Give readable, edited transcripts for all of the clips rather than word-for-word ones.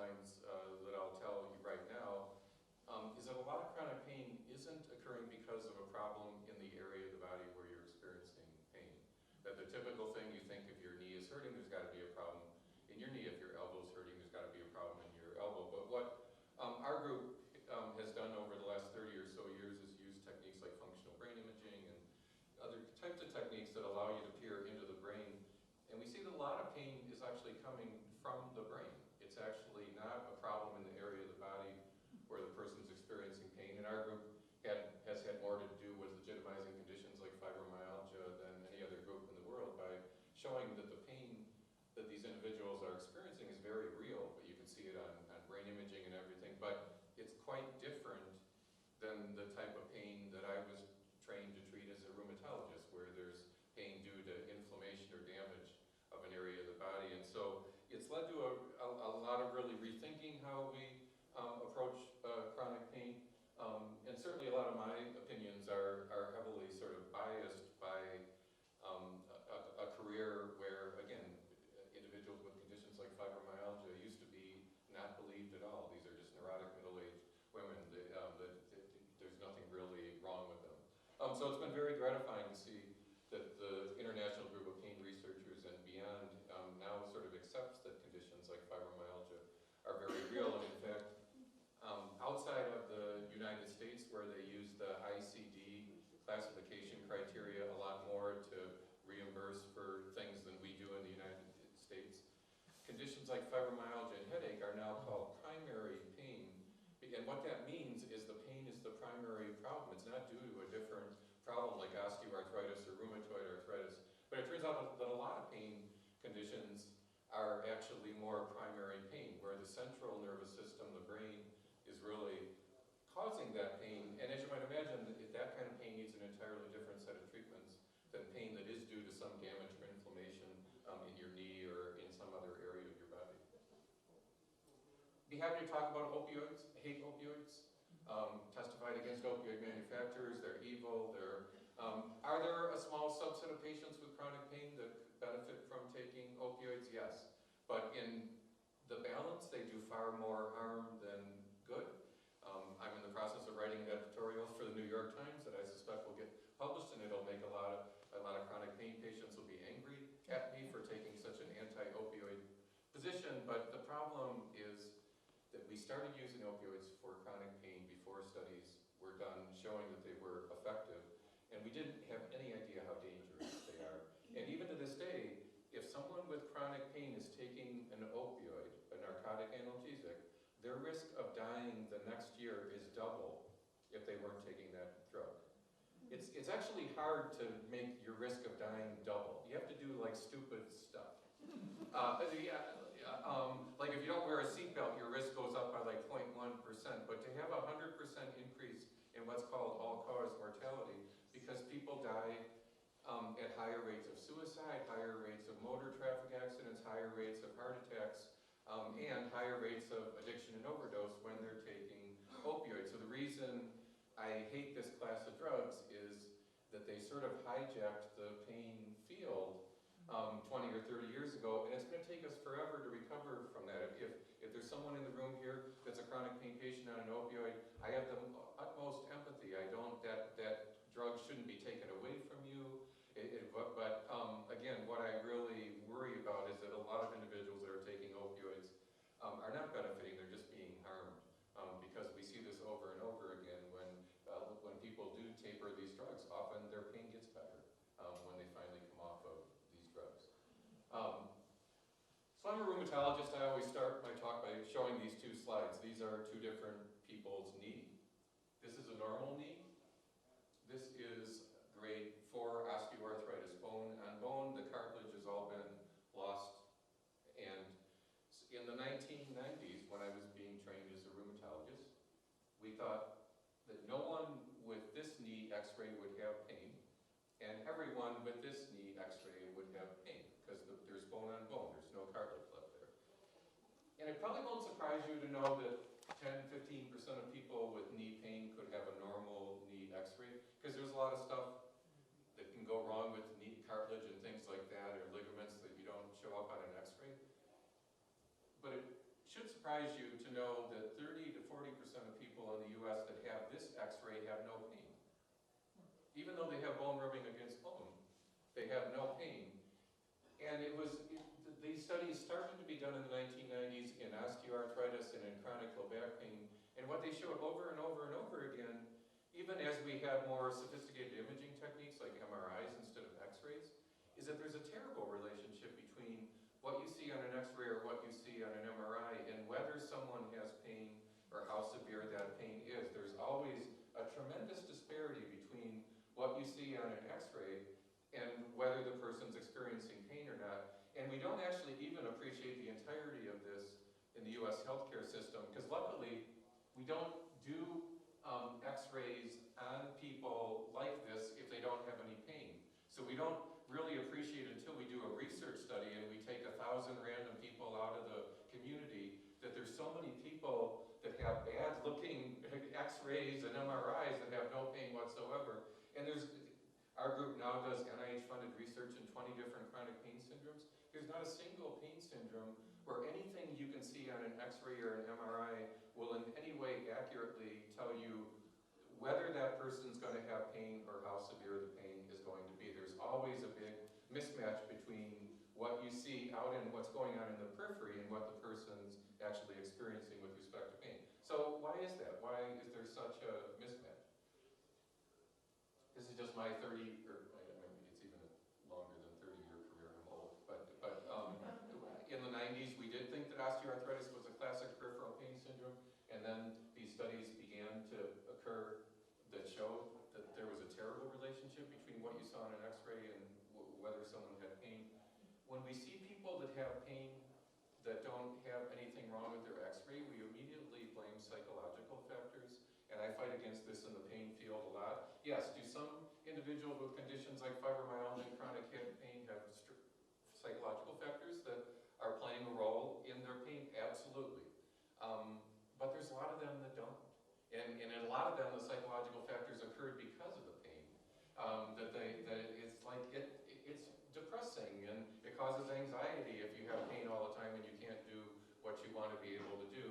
times that I'll tell you right now, is that a lot of chronic pain isn't occurring because of a problem in the area of the body where you're experiencing pain. That the typical thing you think if your knee is hurting, there's got to be a problem in your knee. If your elbow is hurting, there's got to be a problem in your elbow. But what our group has done over the last 30 or so years is use techniques like functional brain imaging and other types of techniques that allow you to peer into the brain. And we see that a lot of pain is actually coming from the brain. It's actually not a problem in the area of the body where the person's experiencing pain. And our group has had more to do with legitimizing conditions like fibromyalgia than any other group in the world by showing that the pain that these individuals are experiencing is very real, but you can see it on brain imaging and everything, but it's quite different than the type of pain that I was trained to treat as a rheumatologist, where there's pain due to inflammation or damage of an area of the body. And so it's led to a lot of really rethinking how we approach chronic pain. And certainly a lot of my opinions are heavily sort of biased by a career where, again, individuals with conditions like fibromyalgia used to be not believed at all. These are just neurotic middle-aged women. There's nothing really wrong with them. So it's been very gratifying to see that the International Group of Pain Researchers and beyond now sort of accepts that conditions like fibromyalgia are very real. And in fact, outside of the United States, where they use the ICD classification criteria a lot more to reimburse for things than we do in the United States, conditions like fibromyalgia and headache are now called primary pain. And what that means is the pain is the primary problem. It's not due to a different problem like osteoarthritis or rheumatoid arthritis. But it turns out that a lot of pain conditions are actually more primary pain, where the central nervous system, the brain, is really causing that pain. And as you might imagine, that kind of pain needs an entirely different set of treatments than pain that is due to some damage or inflammation in your knee or in some other area of your body. Be happy to talk about opioids. I hate opioids. Testified against opioid manufacturers. They're evil. Are there a small subset of patients with chronic pain that benefit from taking opioids? Yes. But in the balance, they do far more harm than good. I'm in the process of writing an editorial for the New York Times that I suspect will get published, and it'll make a lot of chronic pain patients will be angry at me for taking such an anti-opioid position. But the problem is that we started using opioids for chronic pain before studies were done showing that they were effective, and we didn't have any idea how dangerous they are. And even to this day, if someone with chronic pain is taking an opioid, a narcotic analgesic, their risk of dying the next year is double if they weren't taking that drug. It's actually hard to make your risk of dying double. You have to do like stupid stuff. Like if you don't wear a seatbelt, your risk goes up by like 0.1%, but to have a 100% increase in what's called all-cause mortality, because people die at higher rates of suicide, higher rates of motor traffic accidents, higher rates of heart attacks, and higher rates of addiction and overdose when they're taking opioids. So the reason I hate this class of drugs is that they sort of hijacked the pain field 20 or 30 years ago, and it's going to take us forever to recover from that. If there's someone in the room here that's a chronic pain patient on an opioid, I have the utmost empathy. That drug shouldn't be taken away from you. But again, what I really worry about is that a lot of individuals that are taking opioids are not benefiting, they're just being harmed. Because we see this over and over again when people do taper these drugs, often their pain gets better when they finally come off of these drugs. So I'm a rheumatologist. I always start my talk by showing these two slides. These are two different people's knee. This is a normal knee. This is grade 4 osteoarthritis, bone on bone. The cartilage has all been lost. And in the 1990s, when I was being trained as a rheumatologist, we thought that no one with this knee x-ray would have pain, and everyone with this knee x-ray would have pain, because there's bone on bone, there's no cartilage left there. And it probably won't surprise you to know that 10–15% of people with knee pain could have a normal knee x-ray, because there's a lot of stuff that can go wrong with knee cartilage and things like that, or ligaments that you don't show up on an x-ray. But it should surprise surprise you to know that 30 to 40% of people in the US that have this x-ray have no pain. Even though they have bone rubbing against bone, they have no pain. And these studies started to be done in the 1990s in osteoarthritis and in chronic low back pain. And what they showed over and over and over again, even as we have more sophisticated imaging techniques like MRIs instead of x-rays, is that there's a terrible relationship between what you see on an x-ray or what you see on an MRI and whether someone has pain or how severe that pain is. There's always a tremendous disparity between what you see on an x-ray and whether the person's experiencing pain or not. And we don't actually even appreciate the entirety of this in the US healthcare system, because luckily we don't do x-rays on people like this if they don't have any pain. So we don't really appreciate it until we do a research study and we take 1,000 random people out of the community that there's so many people that have bad looking x-rays and MRIs that have no pain whatsoever. And our group now does NIH funded research in 20 different chronic pain syndromes. There's not a single pain syndrome where anything you can see on an x-ray or an MRI will in any way accurately tell you whether that person's going to have pain or how severe the pain is going to be. There's always a big mismatch between what you see out in what's going on in the periphery and what the person's actually experiencing with respect to pain. So why is that? Why is there such a mismatch? This is just my 30, or maybe it's even longer than 30-year career, I'm old, but in the 90s we did think that osteoarthritis was a classic peripheral pain syndrome, and then these studies began to occur that showed that there was a terrible relationship between what you saw on an x-ray and whether someone had pain. When we see people that have pain that don't have anything wrong with their x-ray, we immediately blame psychological factors, and I fight against this in the pain field a lot. Yes, do some individuals with conditions like fibromyalgia and chronic head pain have psychological factors that are playing a role in their pain? Absolutely. But there's a lot of them that don't. And in a lot of them, the psychological factors occurred because of the pain. It's depressing and it causes anxiety if you have pain all the time and you can't do what you want to be able to do.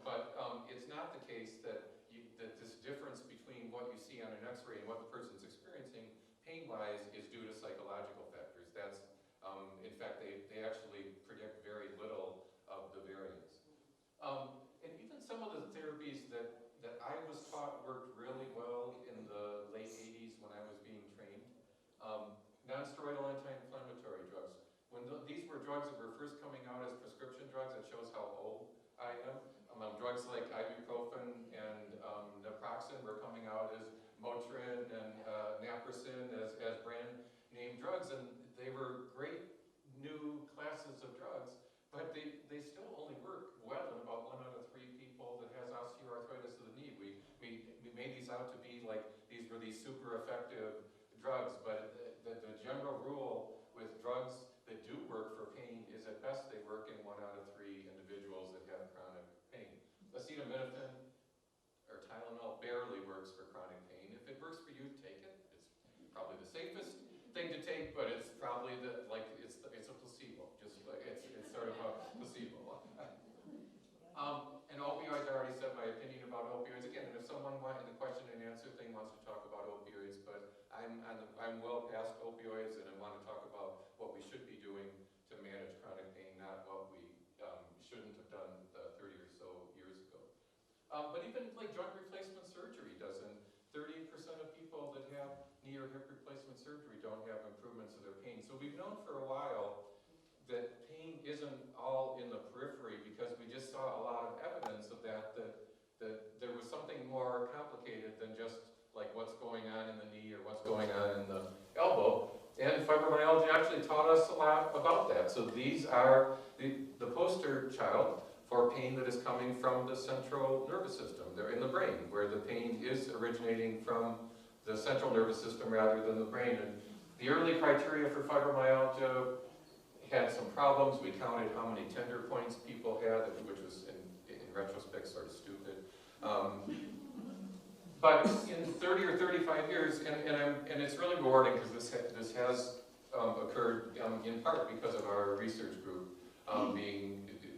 But it's not the case that this difference between what you see on an x-ray and what the person's experiencing pain-wise is due to psychological factors. That's, in fact, they actually predict very little of the variance. And even some of the therapies that I was taught worked really well in the late 80s when I was being trained. Non-steroidal anti-inflammatory drugs. When these were drugs that were first coming out as prescription drugs, it shows how old I am. Drugs like ibuprofen and naproxen were coming out as Motrin and naproxen as brand name drugs, and they were great new classes of drugs, but they still only work well in about 1 out of 3 people that has osteoarthritis of the knee. We made these out to be like these were these super effective drugs, but the general rule with drugs that do work for pain is at best they work in 1 out of 3 individuals that have chronic pain. Acetaminophen or Tylenol barely works for chronic pain. If it works for you, take it. It's probably the safest thing to take, but it's probably it's a placebo. Just it's sort of a placebo. And opioids, I already said my opinion about opioids. Again, if someone in the question and answer thing wants to talk about opioids, but I'm well past opioids, and I want to talk about what we should be doing to manage chronic pain, not what we shouldn't have done 30 or so years ago. But even like joint replacement surgery doesn't. 30% of people that have knee or hip replacement surgery don't have improvements of their pain. So we've known for a while that pain isn't all in the periphery, because we just saw a lot of evidence of that there was something more complicated than just like what's going on in the knee or what's going on in the elbow. And fibromyalgia actually taught us a lot about that. So these are the poster child for pain that is coming from the central nervous system. They're in the brain, where the pain is originating from the central nervous system rather than the brain. And the early criteria for fibromyalgia had some problems. We counted how many tender points people had, which was in retrospect sort of stupid. But in 30 or 35 years, and it's really rewarding because this has occurred in part because of our research group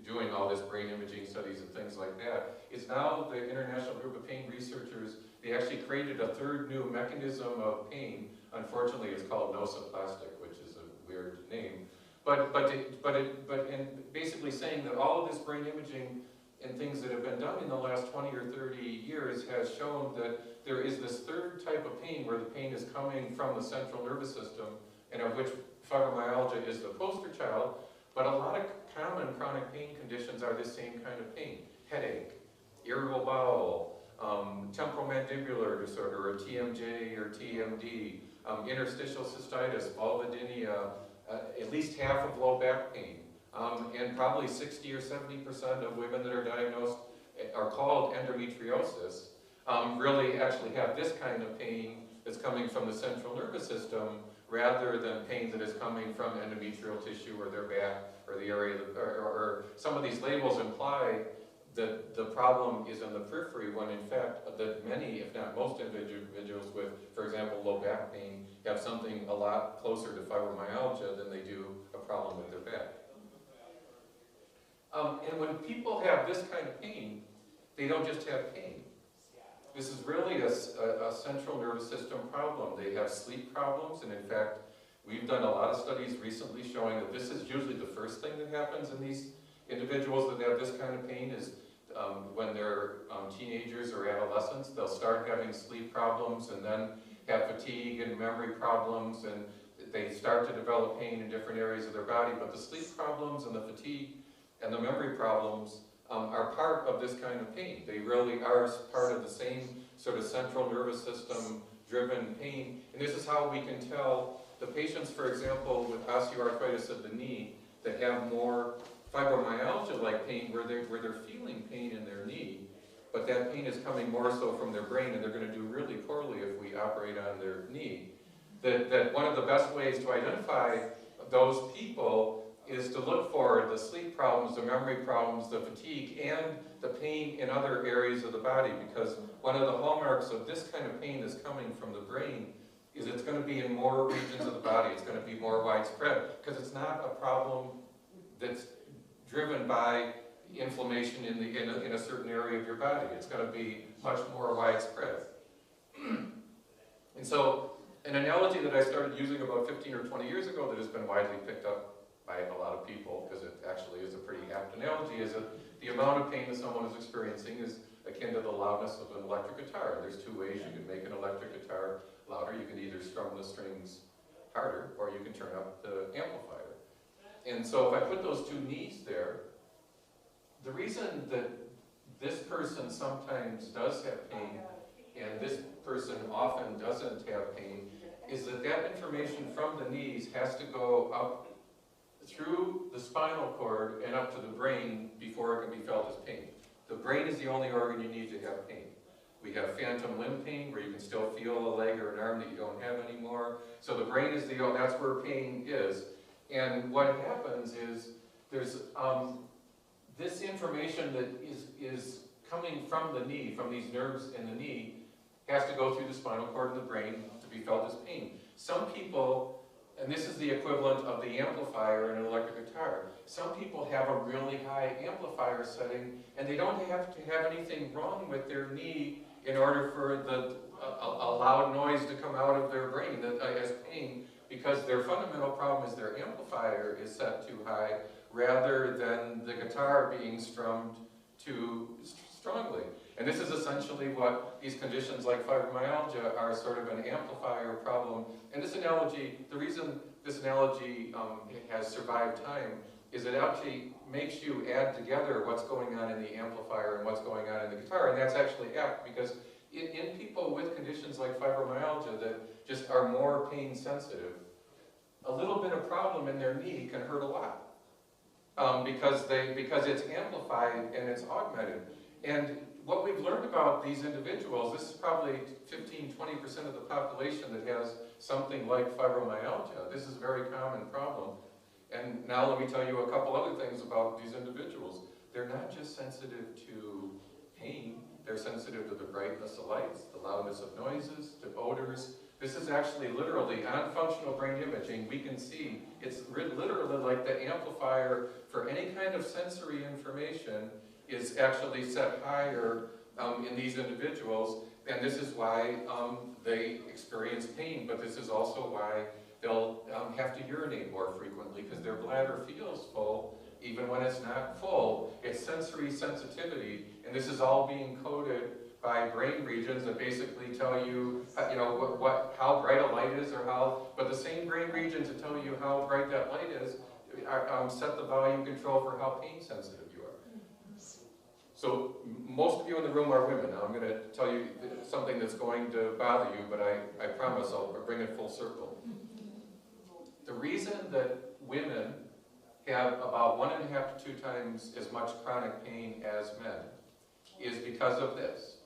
doing all this brain imaging studies and things like that, is now the International Group of Pain Researchers, they actually created a third new mechanism of pain. Unfortunately, it's called nociplastic, which is a weird name. But basically saying that all of this brain imaging and things that have been done in the last 20 or 30 years has shown that there is this third type of pain where the pain is coming from the central nervous system, and of which fibromyalgia is the poster child. But a lot of common chronic pain conditions are this same kind of pain. Headache, irritable bowel, temporomandibular disorder, or TMJ or TMD, interstitial cystitis, vulvodynia, at least half of low back pain, and probably 60 or 70% of women that are diagnosed are called endometriosis, really actually have this kind of pain that's coming from the central nervous system rather than pain that is coming from endometrial tissue or their back or the area, or some of these labels imply that the problem is in the periphery when in fact that many, if not most individuals with, for example, low back pain have something a lot closer to fibromyalgia than they do a problem with their back. And when people have this kind of pain, they don't just have pain. This is really a central nervous system problem. They have sleep problems, and in fact, we've done a lot of studies recently showing that this is usually the first thing that happens in these individuals that have this kind of pain is when they're teenagers or adolescents, they'll start having sleep problems and then have fatigue and memory problems, and they start to develop pain in different areas of their body. But the sleep problems and the fatigue and the memory problems are part of this kind of pain. They really are part of the same sort of central nervous system driven pain. And this is how we can tell the patients, for example, with osteoarthritis of the knee that have more fibromyalgia-like pain where they're feeling pain in their knee, but that pain is coming more so from their brain, and they're going to do really poorly if we operate on their knee. That one of the best ways to identify those people is to look for the sleep problems, the memory problems, the fatigue, and the pain in other areas of the body, because one of the hallmarks of this kind of pain that's coming from the brain is it's going to be in more regions of the body. It's going to be more widespread, because it's not a problem that's driven by inflammation in a certain area of your body. It's going to be much more widespread. And so, an analogy that I started using about 15 or 20 years ago that has been widely picked up by a lot of people, because it actually is a pretty apt analogy, is that the amount of pain that someone is experiencing is akin to the loudness of an electric guitar. And there's two ways you can make an electric guitar louder. You can either strum the strings harder, or you can turn up the amplifier. And so if I put those two knees there, the reason that this person sometimes does have pain and this person often doesn't have pain is that that information from the knees has to go up through the spinal cord and up to the brain before it can be felt as pain. The brain is the only organ you need to have pain. We have phantom limb pain, where you can still feel a leg or an arm that you don't have anymore. So the brain is that's where pain is. And what happens is there's this information that is coming from the knee, from these nerves in the knee, has to go through the spinal cord and the brain to be felt as pain. Some people, and this is the equivalent of the amplifier in an electric guitar, some people have a really high amplifier setting and they don't have to have anything wrong with their knee in order for a loud noise to come out of their brain as pain, because their fundamental problem is their amplifier is set too high rather than the guitar being strummed too strongly. And this is essentially what these conditions like fibromyalgia are, sort of an amplifier problem. And this analogy, the reason this analogy has survived time is it actually makes you add together what's going on in the amplifier and what's going on in the guitar. And that's actually apt, because in people with conditions like fibromyalgia that just are more pain sensitive, a little bit of problem in their knee can hurt a lot. Because it's amplified and it's augmented. And what we've learned about these individuals, this is probably 15–20% of the population that has something like fibromyalgia. This is a very common problem. And now let me tell you a couple other things about these individuals. They're not just sensitive to pain, they're sensitive to the brightness of lights, the loudness of noises, to odors. This is actually literally on functional brain imaging, we can see it's literally like the amplifier amplifier for any kind of sensory information is actually set higher in these individuals, and this is why they experience pain, but this is also why they'll have to urinate more frequently because their bladder feels full even when it's not full. It's sensory sensitivity, and this is all being coded by brain regions that basically tell you, how bright a light is, but the same brain regions that tell you how bright that light is set the volume control for how pain sensitive you are. So most of you in the room are women. Now I'm going to tell you something that's going to bother you, but I promise I'll bring it full circle. The reason that women have about 1.5 to 2 times as much chronic pain as men is because of this.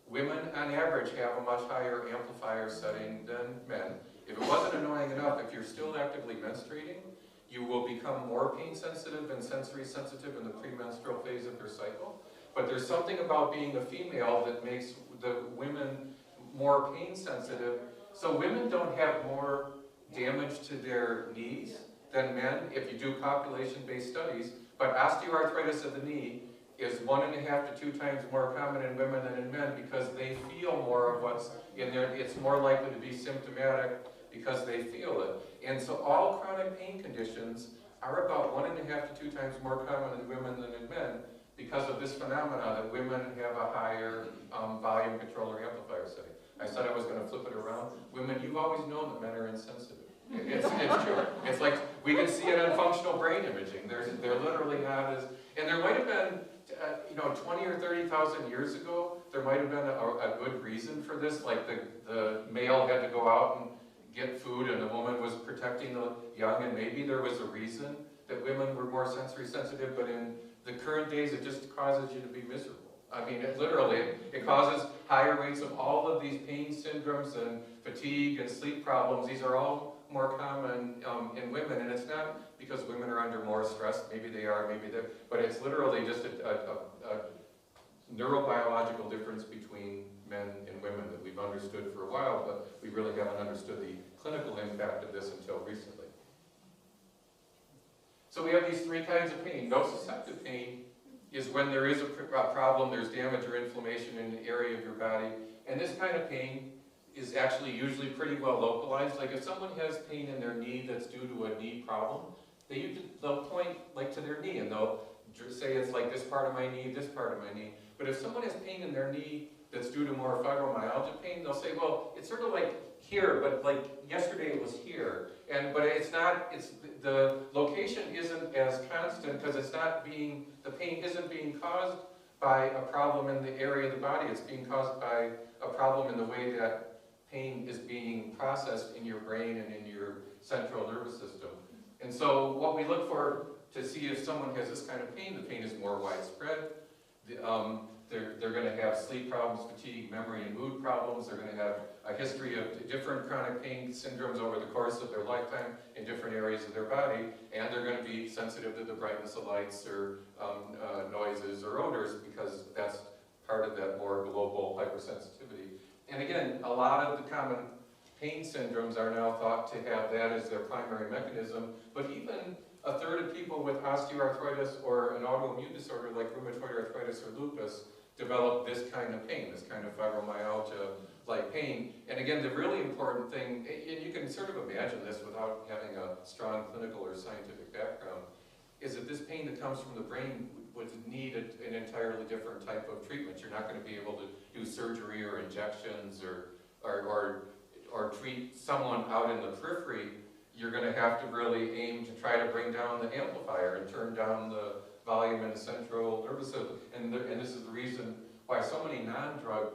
Women, on average, have a much higher amplifier setting than men. If it wasn't annoying enough, if you're still actively menstruating, you will become more pain sensitive and sensory sensitive in the premenstrual phase of your cycle. But there's something about being a female that makes the women more pain sensitive. So women don't have more damage to their knees than men if you do population-based studies, but osteoarthritis of the knee is 1.5 to 2 times more common in women than in men because they feel more of what's in there. It's more likely to be symptomatic because they feel it. And so all chronic pain conditions are about 1.5 to 2 times more common in women than in men because of this phenomenon that women have a higher volume controller amplifier setting. I said I was going to flip it around. Women, you've always known that men are insensitive. It's true. It's like we can see it on functional brain imaging. They're literally not as, and there might have been, 20 or 30,000 years ago, there might have been a good reason for this. Like the male had to go out and get food, and the woman was protecting the young, and maybe there was a reason that women were more sensory sensitive. But in the current days, it just causes you to be miserable. I mean, it causes higher rates of all of these pain syndromes and fatigue and sleep problems. These are all more common in women, and it's not because women are under more stress. Maybe they are, maybe they're, but it's literally just a neurobiological difference between men and women that we've understood for a while, but we really haven't understood the clinical impact of this until recently. So we have these 3 kinds of pain. Nociceptive pain is when there is a problem, there's damage or inflammation in an area of your body, and this kind of pain is actually usually pretty well localized. Like if someone has pain in their knee that's due to a knee problem, they'll point like to their knee and they'll say it's like this part of my knee, this part of my knee. But if someone has pain in their knee that's due to more fibromyalgia pain, they'll say, well, it's sort of like here, but like yesterday it was here. But it's not, the location isn't as constant because the pain isn't being caused by a problem in the area of the body. It's being caused by a problem in the way that pain is being processed in your brain and in your central nervous system. And so what we look for to see if someone has this kind of pain, the pain is more widespread. They're going to have sleep problems, fatigue, memory, and mood problems. They're going to have a history of different chronic pain syndromes over the course of their lifetime in different areas of their body, and they're going to be sensitive to the brightness of lights or noises or odors because that's part of that more global hypersensitivity. And again, a lot of the common pain syndromes are now thought to have that as their primary mechanism, but even 1/3 of people with osteoarthritis or an autoimmune disorder like rheumatoid arthritis or lupus develop this kind of pain, this kind of fibromyalgia-like pain. And again, the really important thing, and you can sort of imagine this without having a strong clinical or scientific background, is that this pain that comes from the brain would need an entirely different type of treatment. You're not going to be able to do surgery or injections or treat someone out in the periphery. You're going to have to really aim to try to bring down the amplifier and turn down the volume in the central nervous system. And this is the reason why so many non-drug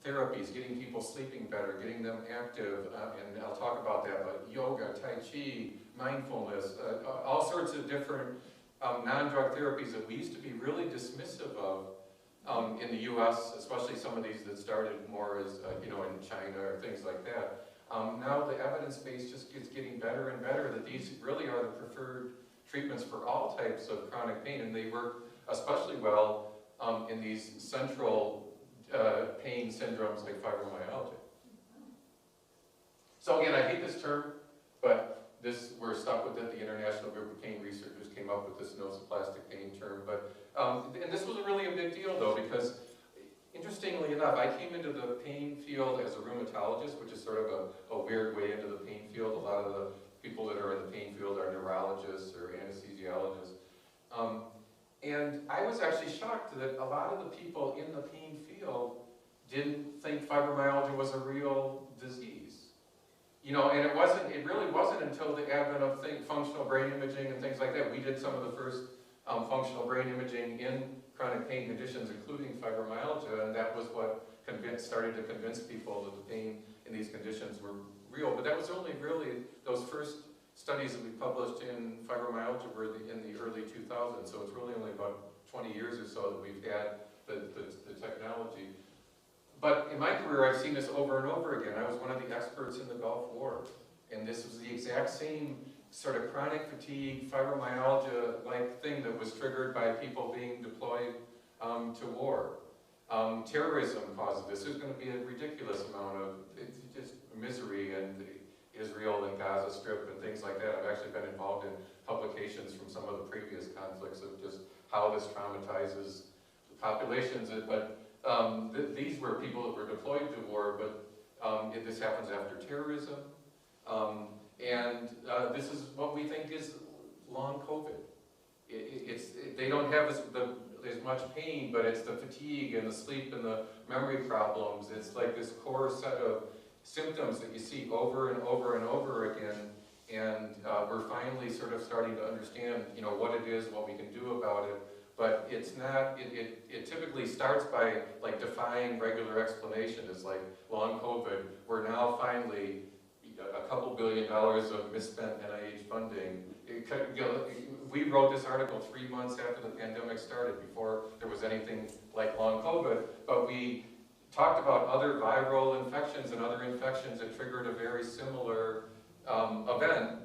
therapies, getting people sleeping better, getting them active, and I'll talk about that, but yoga, Tai Chi, mindfulness, all sorts of different non-drug therapies that we used to be really dismissive of in the US, especially some of these that started more as, in China or things like that. Now the evidence base just keeps getting better and better that these really are the preferred treatments for all types of chronic pain, and they work especially well in these central pain syndromes like fibromyalgia. So again, I hate this term, but we're stuck with it. The International Group of Pain Researchers came up with this nosoplastic pain term. But and this was really a big deal though, because interestingly enough, I came into the pain field as a rheumatologist, which is sort of a weird way into the pain field. A lot of the people that are in the pain field are neurologists or anesthesiologists. And I was actually shocked that a lot of the people in the pain field didn't think fibromyalgia was a real disease. You know, and it really wasn't until the advent of functional brain imaging and things like that. We did some of the first functional brain imaging in chronic pain conditions, including fibromyalgia, and that was what started to convince people that the pain in these conditions were real. But that was only really those first studies that we published in fibromyalgia were in the early 2000s, so it's really only about 20 years or so that we've had the technology. But in my career, I've seen this over and over again. I was one of the experts in the Gulf War, and this was the exact same sort of chronic fatigue, fibromyalgia-like thing that was triggered by people being deployed to war. Terrorism causes this. There's going to be a ridiculous amount of just misery in Israel and Gaza Strip and things like that. I've actually been involved in publications from some of the previous conflicts of just how this traumatizes the populations. But these were people that were deployed to war, but this happens after terrorism. This is what we think is long COVID. They don't have as much pain, but it's the fatigue and the sleep and the memory problems. It's like this core set of symptoms that you see over and over and over again. And we're finally sort of starting to understand, you know, what it is, what we can do about it. But it's not, it typically starts by like defying regular explanation. It's like long COVID. We're now finally a couple $2 billion of misspent NIH funding. We wrote this article 3 months after the pandemic started, before there was anything like long COVID, but we talked about other viral infections and other infections that triggered a very similar event.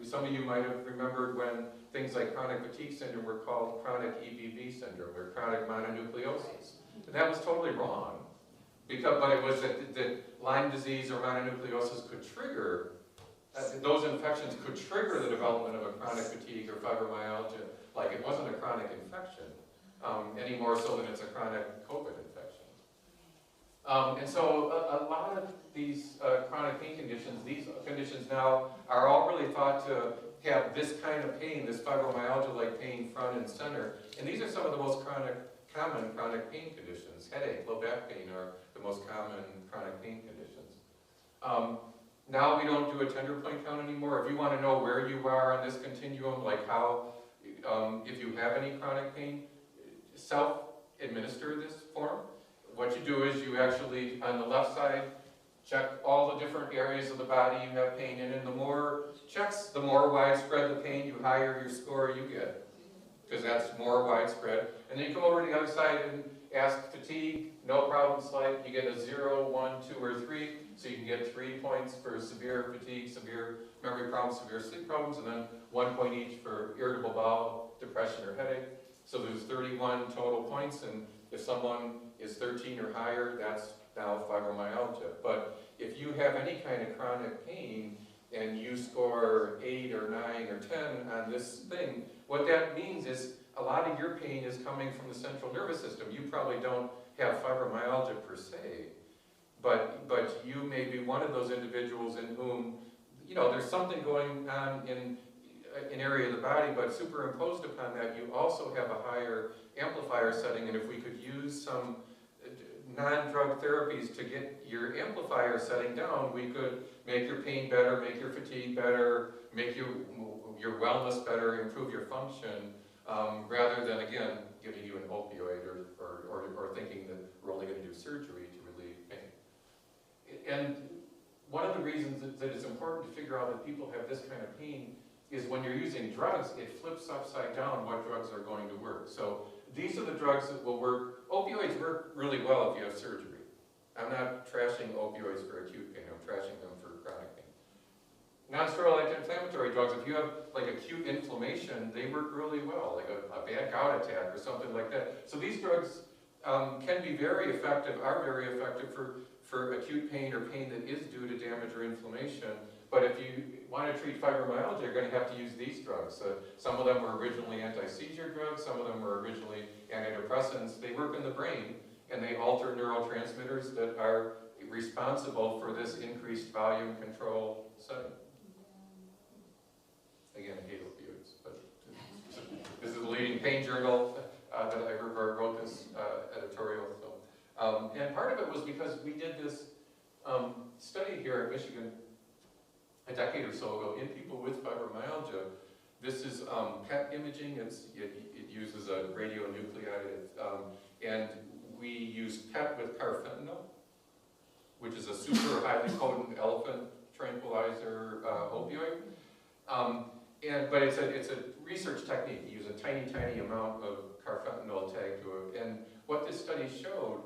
Some of you might have remembered when things like chronic fatigue syndrome were called chronic EBV syndrome, or chronic mononucleosis. And that was totally wrong, but it was that Lyme disease or mononucleosis could trigger, those infections could trigger the development of a chronic fatigue or fibromyalgia. Like it wasn't a chronic infection, any more so than it's a chronic COVID infection. And so a lot of these chronic pain conditions, these conditions now are all really thought to have this kind of pain, this fibromyalgia-like pain front and center. And these are some of the most common chronic pain conditions. Headache, low back pain are the most common chronic pain conditions. Now we don't do a tender point count anymore. If you want to know where you are on this continuum, like how, if you have any chronic pain, self-administer this form. What you do is you actually, on the left side, check all the different areas of the body you have pain in, and the more checks, the more widespread the pain, the higher your score you get, because that's more widespread. And then you come over to the other side and ask fatigue, no problem, slight, you get a 0, 1, 2, or 3, so you can get 3 points for severe fatigue, severe memory problems, severe sleep problems, and then 1 point each for irritable bowel, depression, or headache. So there's 31 total points, and if someone is 13 or higher, that's now fibromyalgia. But if you have any kind of chronic pain and you score 8 or 9 or 10 on this thing, what that means is a lot of your pain is coming from the central nervous system. You probably don't have fibromyalgia per se, but you may be one of those individuals in whom, you know, there's something going on in an area of the body, but superimposed upon that, you also have a higher amplifier setting, and if we could use some non-drug therapies to get your amplifier setting down, we could make your pain better, make your fatigue better, make your wellness better, improve your function, rather than, again, giving you an opioid or thinking that we're only going to do surgery to relieve pain. And one of the reasons that it's important to figure out that people have this kind of pain is when you're using drugs, it flips upside down what drugs are going to work. So these are the drugs that will work. Opioids work really well if you have surgery. I'm not trashing opioids for acute pain, I'm trashing them for chronic pain. Non-steroidal anti-inflammatory drugs, if you have like acute inflammation, they work really well, like a bad gout attack or something like that. So these drugs can be very effective, are very effective for acute pain or pain that is due to damage or inflammation. But if you want to treat fibromyalgia, you're going to have to use these drugs. So some of them were originally anti-seizure drugs, some of them were originally antidepressants. They work in the brain, and they alter neurotransmitters that are responsible for this increased volume control setting. Again, I hate opioids, but this is the leading pain journal that I wrote this editorial. So, and part of it was because we did this study here at Michigan a decade or so ago in people with fibromyalgia. This is PET imaging. It uses a radionuclide, and we use PET with carfentanil, which is a super highly potent elephant tranquilizer opioid. But it's a research technique. You use a tiny, tiny amount of carfentanil tagged to it. And what this study showed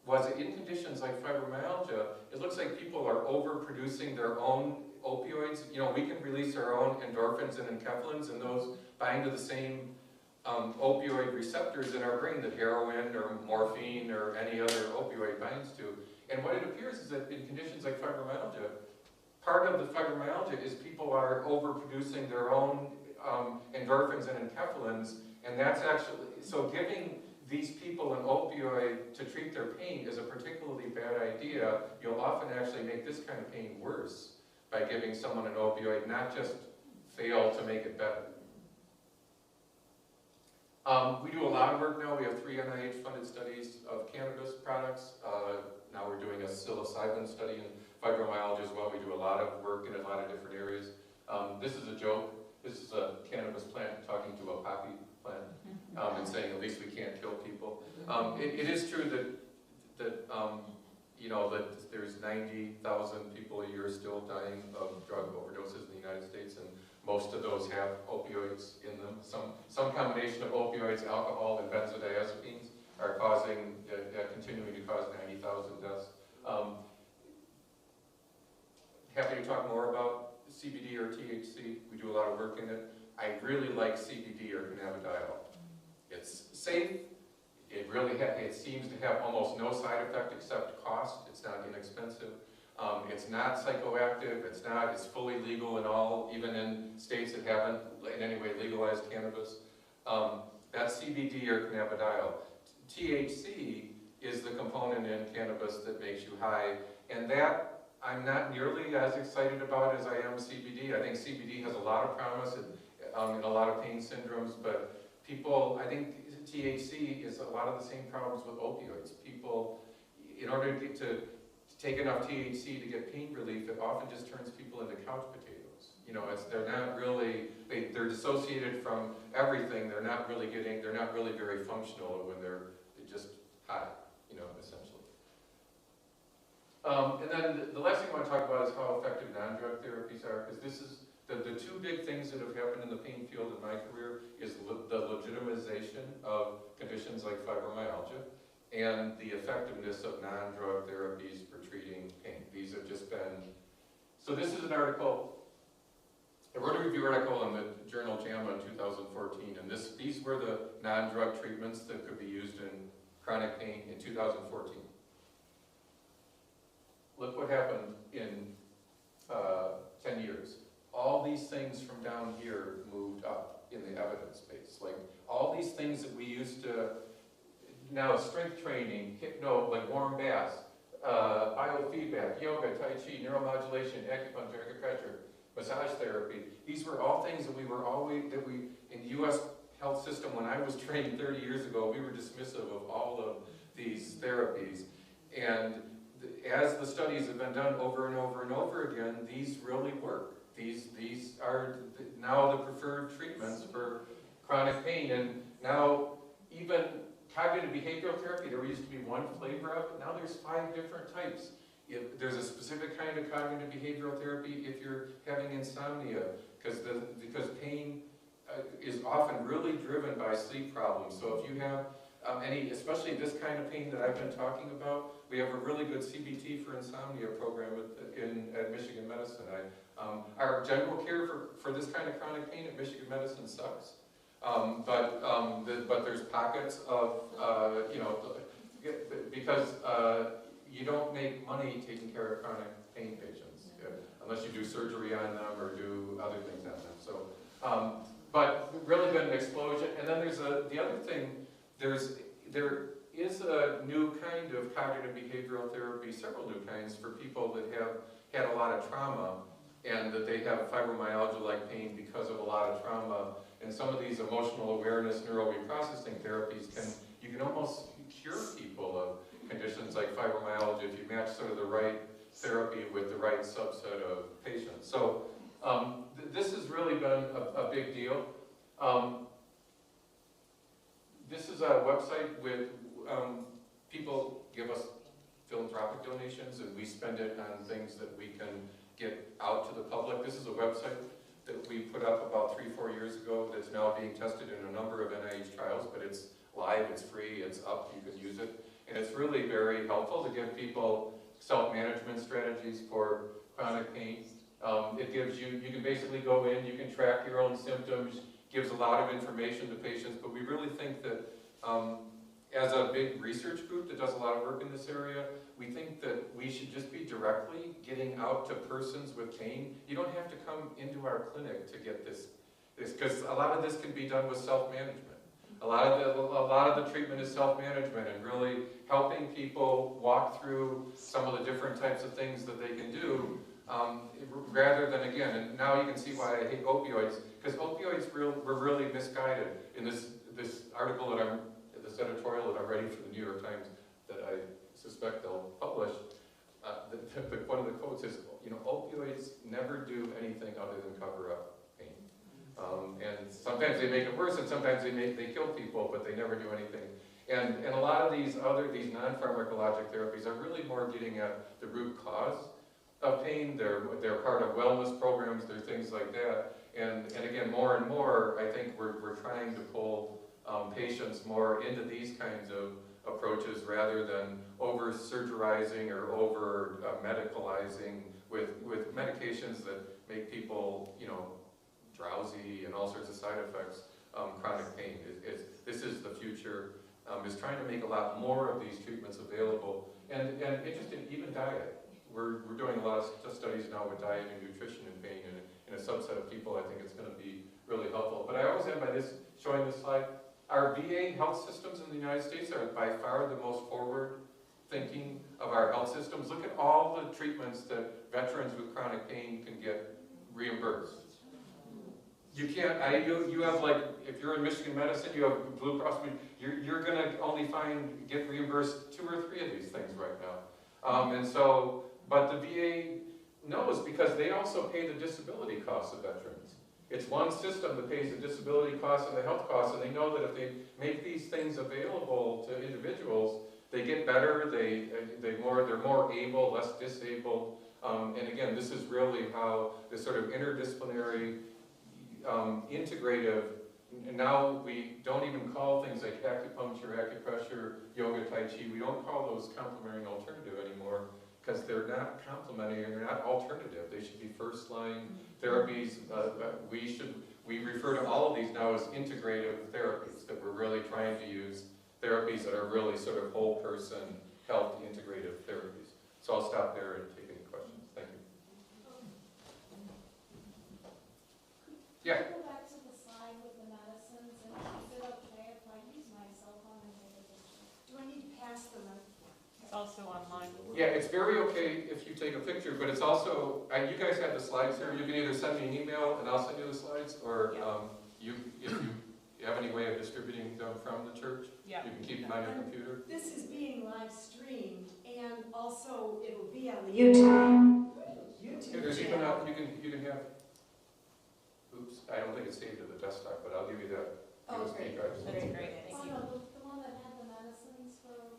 was that in conditions like fibromyalgia, it looks like people are overproducing their own opioids. You know, we can release our own endorphins and enkephalins, and those bind to the same opioid receptors in our brain that heroin or morphine or any other opioid binds to. And what it appears is that in conditions like fibromyalgia, part of the fibromyalgia is people are overproducing their own endorphins and enkephalins, and that's actually, so giving these people an opioid to treat their pain is a particularly bad idea. You'll often actually make this kind of pain worse by giving someone an opioid, not just fail to make it better. We do a lot of work now. We have 3 NIH-funded studies of cannabis products. Now we're doing a psilocybin study in fibromyalgia as well. We do a lot of work in a lot of different areas. This is a joke. This is a cannabis plant talking to a poppy plant and saying, at least we can't kill people. It is true that you know, that there's 90,000 people a year still dying of drug overdoses in the United States, and most of those have opioids in them. Some combination of opioids, alcohol, and benzodiazepines are causing, continuing to cause 90,000 deaths. Happy to talk more about CBD or THC. We do a lot of work in it. I really like CBD or cannabidiol. It's safe. It seems to have almost no side effect except cost. It's not inexpensive. It's not psychoactive. It's fully legal in all, even in states that haven't in any way legalized cannabis. That's CBD or cannabidiol. THC is the component in cannabis that makes you high, and that I'm not nearly as excited about as I am CBD. I think CBD has a lot of promise in a lot of pain syndromes, but I think THC is a lot of the same problems with opioids. People, in order to take enough THC to get pain relief, it often just turns people into couch potatoes. You know, they're not really, they're dissociated from everything. They're not really very functional when they're just high, you know, essentially. And then the last thing I want to talk about is how effective non-drug therapies are, because this is the 2 big things that have happened in the pain field in my career is the legitimization of conditions like fibromyalgia and the effectiveness of non-drug therapies for treating pain. These have just been, so this is an article, I wrote a review article in the journal JAMA in 2014, and these were the non-drug treatments that could be used in chronic pain in 2014. Look what happened in 10 years. All these things from down here moved up in the evidence base. Like all these things that we used to, now strength training, like warm baths, biofeedback, yoga, tai chi, neuromodulation, acupuncture, acupressure, massage therapy. These were all things that in the U.S. health system, when I was trained 30 years ago, we were dismissive of all of these therapies. And as the studies have been done over and over and over again, these really work. These are now the preferred treatments for chronic pain. And now even cognitive behavioral therapy, there used to be 1 flavor of it, now there's 5 different types. If there's a specific kind of cognitive behavioral therapy if you're having insomnia, because pain is often really driven by sleep problems. So if you have especially this kind of pain that I've been talking about, we have a really good CBT for insomnia program at Michigan Medicine. Our general care for this kind of chronic pain at Michigan Medicine sucks. But there's pockets of, because you don't make money taking care of chronic pain patients. unless you do surgery on them or do other things on them. So, but really been an explosion. And then there's the other thing, there is a new kind of cognitive behavioral therapy, several new kinds for people that have had a lot of trauma and that they have fibromyalgia-like pain because of a lot of trauma. And some of these emotional awareness neuroreprocessing therapies you can almost cure people of conditions like fibromyalgia if you match sort of the right therapy with the right subset of patients. So this has really been a big deal. This is a website with people give us philanthropic donations and we spend it on things that we can get out to the public. This is a website that we put up about 3-4 years ago that's now being tested in a number of NIH trials, but it's live, it's free, it's up, you can use it. And it's really very helpful to give people self-management strategies for chronic pain. It gives you can basically go in, you can track your own symptoms, gives a lot of information to patients, but we really think that as a big research group that does a lot of work in this area, we think that we should just be directly getting out to persons with pain. You don't have to come into our clinic to get this because a lot of this can be done with self-management. A lot of the treatment is self-management and really helping people walk through some of the different types of things that they can do, rather than, again, and now you can see why I hate opioids, because opioids were really misguided. In this article this editorial that I'm writing for the New York Times that I suspect they'll publish, one of the quotes is, opioids never do anything other than cover up pain. And sometimes they make it worse, and sometimes they kill people, but they never do anything. And a lot of these non-pharmacologic therapies are really more getting at the root cause of pain. They're part of wellness programs. They're things like that. And again, more and more, I think we're trying to pull patients more into these kinds of approaches rather than over-surgerizing or over-medicalizing with medications that make people, drowsy and all sorts of side effects. Chronic pain this is the future. Is trying to make a lot more of these treatments available, and interesting, even diet. We're doing a lot of studies now with diet and nutrition and pain, and in a subset of people, I think it's going to be really helpful. But I always end by showing this slide. Our VA health systems in the United States are by far the most forward-thinking of our health systems. Look at all the treatments that veterans with chronic pain can get reimbursed. You can't, you have like, if you're in Michigan Medicine, you have Blue Cross, you're going to only get reimbursed 2 or 3 of these things right now. And so, but the VA knows because they also pay the disability costs of veterans. It's one system that pays the disability costs and the health costs, and they know that if they make these things available to individuals, they get better, they're more able, less disabled. And again, this is really how this sort of interdisciplinary, integrative, and now we don't even call things like acupuncture, acupressure, yoga, tai chi, we don't call those complementary and alternative anymore because they're not complementary and they're not alternative. They should be first-line therapies. We refer to all of these now as integrative therapies, that we're really trying to use therapies that are really sort of whole person health integrative therapies. So I'll stop there and take any questions. Thank you. Yeah. Go back to the slide with the medicines, and is it okay if I use my cell phone and take a picture? Do I need to pass them? It's also online. Yeah, it's very okay if you take a picture, but it's also, you guys have the slides here. You can either send me an email and I'll send you the slides, or if you have any way of distributing them from the church, you can keep them on your computer. This is being live streamed, and also it will be on the YouTube There's even channel. you can have. Oops, I don't think it's saved to the desktop, but I'll give you that USB drive. That's great. Oh, no, the one that had the medicines for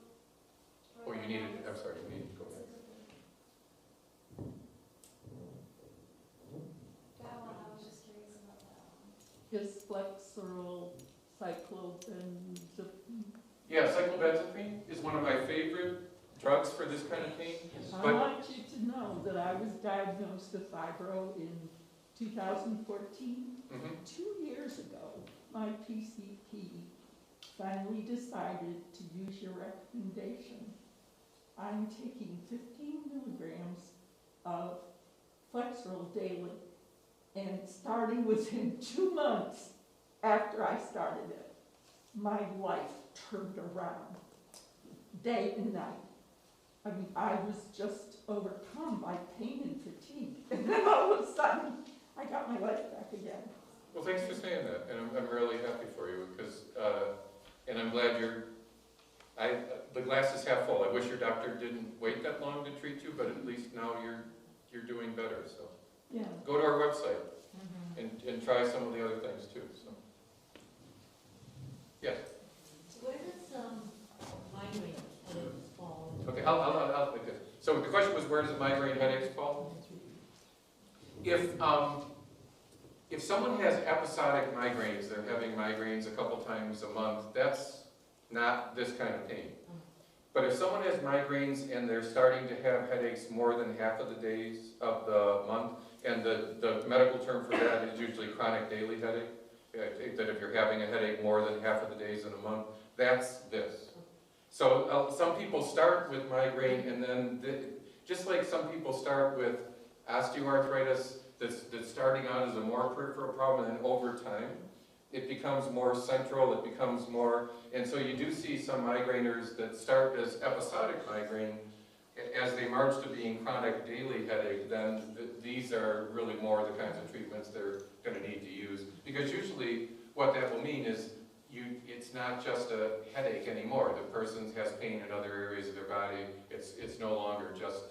Oh, you needed, I'm sorry, you needed to go back. That one, I was just curious about that one. Just Flexeril, cyclobenzapine. Yeah, cyclobenzapine is one of my favorite drugs for this kind of pain. I want you to know that I was diagnosed with fibro in 2014. 2 years ago, my PCP finally decided to use your recommendation. I'm taking 15 milligrams of Flexeril daily. And starting within 2 months after I started it, my life turned around, day and night. I mean, I was just overcome by pain and fatigue. And then all of a sudden, I got my life back again. Well, thanks for saying that, and I'm really happy for you, because, and I'm glad the glass is half full. I wish your doctor didn't wait that long to treat you, but at least now you're doing better, so. Yeah. Go to our website and try some of the other things too, so. Yes? Where does migraine headaches fall? Okay, I'll make this. So the question was, where does migraine headaches fall? If someone has episodic migraines, they're having migraines a couple times a month, that's not this kind of pain. But if someone has migraines and they're starting to have headaches more than half of the days of the month, and the medical term for that is usually chronic daily headache, that if you're having a headache more than half of the days in a month, that's this. So some people start with migraine, and then, just like some people start with osteoarthritis that's starting out as a more peripheral problem, and then over time, it becomes more central, it becomes more, and so you do see some migraineurs that start as episodic migraine. As they march to being chronic daily headache, then these are really more the kinds of treatments they're going to need to use. Because usually what that will mean is it's not just a headache anymore. The person has pain in other areas of their body. It's no longer just,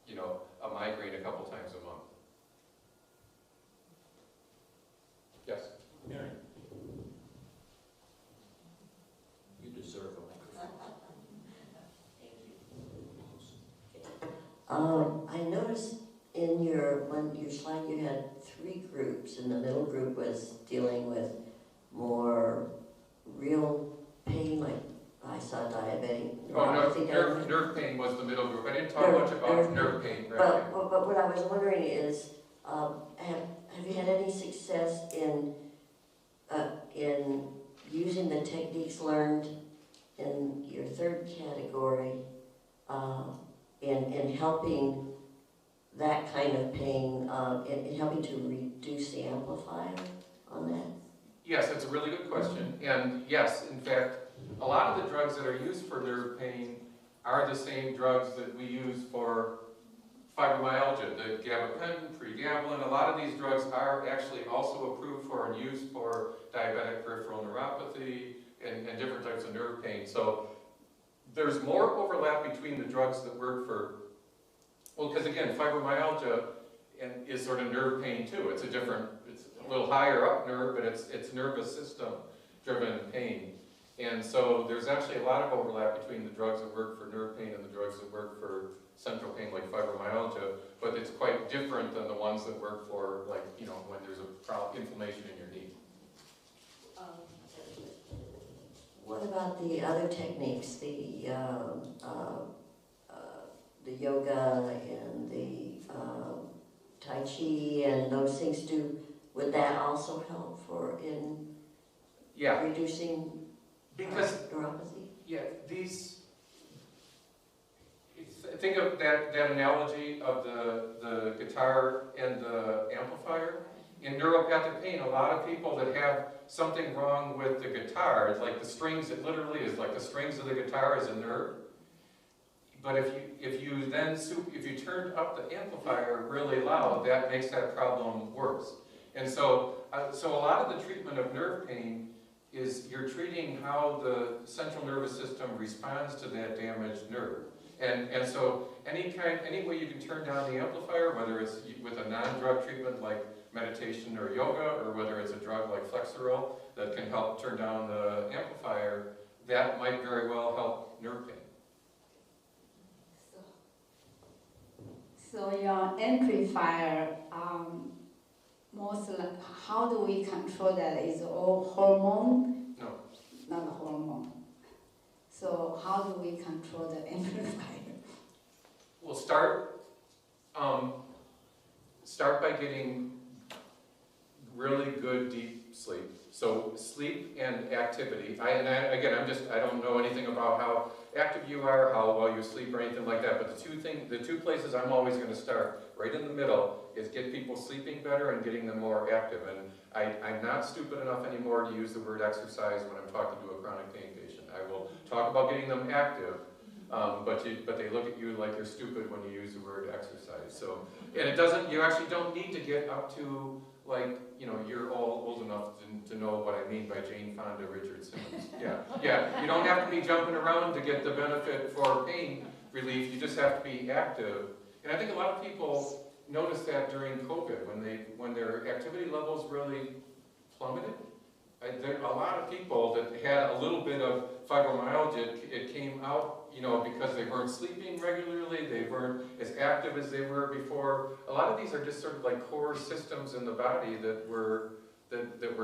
a migraine a couple times a month. Yes? Mary. You deserve a microphone. I noticed in your slide you had 3 groups, and the middle group was dealing with more real pain, like I saw diabetic. Oh, no, nerve pain was the middle group. I didn't talk much about nerve pain. Right? But what I was wondering is, have you had any success in using the techniques learned in your 3rd category in helping that kind of pain, in helping to reduce the amplifier on that? Yes, that's a really good question. And yes, in fact, a lot of the drugs that are used for nerve pain are the same drugs that we use for fibromyalgia, the gabapentin, pregabalin. A lot of these drugs are actually also approved for and used for diabetic peripheral neuropathy and different types of nerve pain. So there's more overlap between the drugs that work for, well, because again, fibromyalgia is sort of nerve pain too. It's a little higher up nerve, but it's nervous system driven pain. And so there's actually a lot of overlap between the drugs that work for nerve pain and the drugs that work for central pain like fibromyalgia, but it's quite different than the ones that work for, like, when there's a inflammation in your knee. What about the other techniques, the yoga and the Tai Chi and those things? Would that also help in reducing neuropathy? Yeah, think of that analogy of the guitar and the amplifier. In neuropathic pain, a lot of people that have something wrong with the guitar, it's like the strings, it literally is like the strings of the guitar is a nerve. But if you turned up the amplifier really loud, that makes that problem worse. And so a lot of the treatment of nerve pain is you're treating how the central nervous system responds to that damaged nerve. And so any way you can turn down the amplifier, whether it's with a non-drug treatment like meditation or yoga, or whether it's a drug like Flexeril that can help turn down the amplifier, that might very well help nerve pain. So your amplifier, how do we control that? Is it all hormone? No. Not hormone. So how do we control the amplifier? Well, start by getting really good deep sleep. So sleep and activity. I don't know anything about how active you are, how well you sleep or anything like that, but the two places I'm always going to start, right in the middle, is get people sleeping better and getting them more active. And I'm not stupid enough anymore to use the word exercise when I'm talking to a chronic pain patient. I will talk about getting them active, but they look at you like you're stupid when you use the word exercise. So, and it doesn't, you actually don't need to get up to, like, you know, you're all old enough to know what I mean by Jane Fonda, Richard Simmons. Yeah, you don't have to be jumping around to get the benefit for pain relief, you just have to be active. And I think a lot of people noticed that during COVID, when their activity levels really plummeted. There are a lot of people that had a little bit of fibromyalgia, it came out, you know, because they weren't sleeping regularly, they weren't as active as they were before. A lot of these are just sort of like core systems in the body that we're